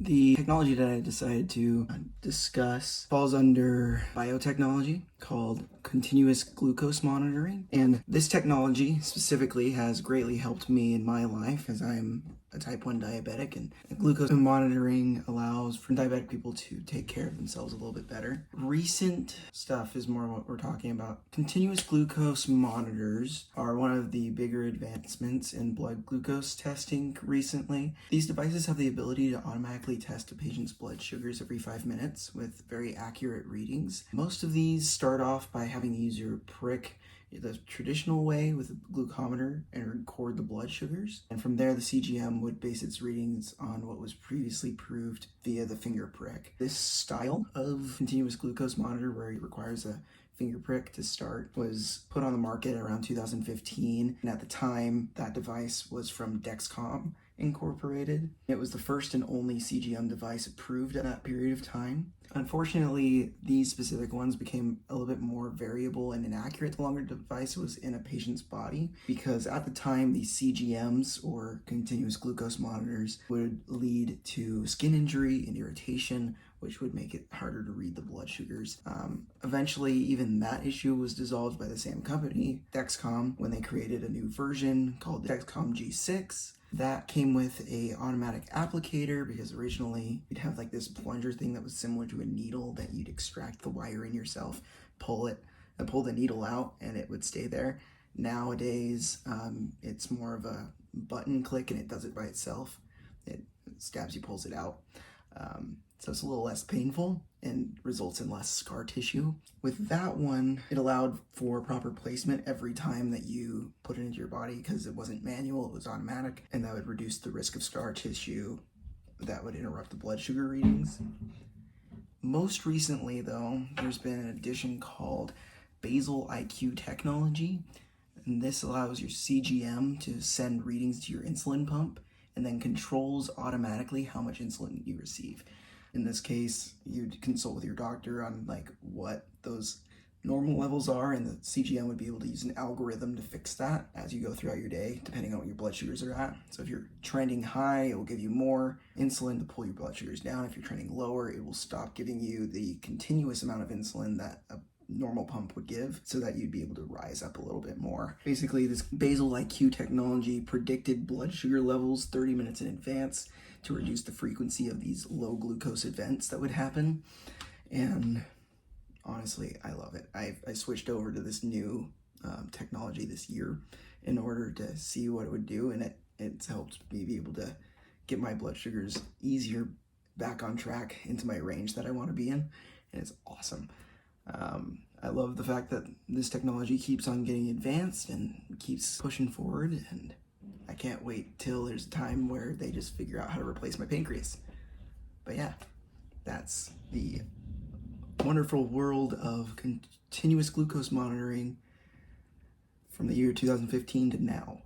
The technology that I decided to discuss falls under biotechnology called continuous glucose monitoring. And this technology specifically has greatly helped me in my life as I'm a type 1 diabetic, and glucose monitoring allows for diabetic people to take care of themselves a little bit better. Recent stuff is more what we're talking about. Continuous glucose monitors are one of the bigger advancements in blood glucose testing recently. These devices have the ability to automatically test a patient's blood sugars every 5 minutes with very accurate readings. Most of these start off by having the user prick the traditional way with a glucometer and record the blood sugars. And from there, the CGM would base its readings on what was previously proved via the finger prick. This style of continuous glucose monitor, where it requires a finger prick to start, was put on the market around 2015. And at the time, that device was from Dexcom Incorporated. It was the first and only CGM device approved at that period of time. Unfortunately, these specific ones became a little bit more variable and inaccurate the longer the device was in a patient's body, because at the time, these CGMs, or continuous glucose monitors, would lead to skin injury and irritation, which would make it harder to read the blood sugars. Eventually, even that issue was dissolved by the same company, Dexcom, when they created a new version called Dexcom G6. That came with a automatic applicator, because originally you'd have like this plunger thing that was similar to a needle that you'd extract the wire in yourself, pull the needle out, and it would stay there. Nowadays, it's more of a button click and it does it by itself. It stabs you, pulls it out. So it's a little less painful and results in less scar tissue. With that one, it allowed for proper placement every time that you put it into your body, because it wasn't manual, it was automatic, and that would reduce the risk of scar tissue that would interrupt the blood sugar readings. Most recently, though, there's been an addition called Basal-IQ technology, and this allows your CGM to send readings to your insulin pump and then controls automatically how much insulin you receive. In this case, you'd consult with your doctor on like what those normal levels are, and the CGM would be able to use an algorithm to fix that as you go throughout your day, depending on what your blood sugars are at. So if you're trending high, it will give you more insulin to pull your blood sugars down. If you're trending lower, it will stop giving you the continuous amount of insulin that a normal pump would give, so that you'd be able to rise up a little bit more. Basically, this Basal-IQ technology predicted blood sugar levels 30 minutes in advance to reduce the frequency of these low glucose events that would happen. And honestly, I love it. I switched over to this new technology this year in order to see what it would do, and it's helped me be able to get my blood sugars easier back on track into my range that I want to be in, and it's awesome. I love the fact that this technology keeps on getting advanced and keeps pushing forward, and I can't wait till there's a time where they just figure out how to replace my pancreas. But yeah, that's the wonderful world of continuous glucose monitoring from the year 2015 to now.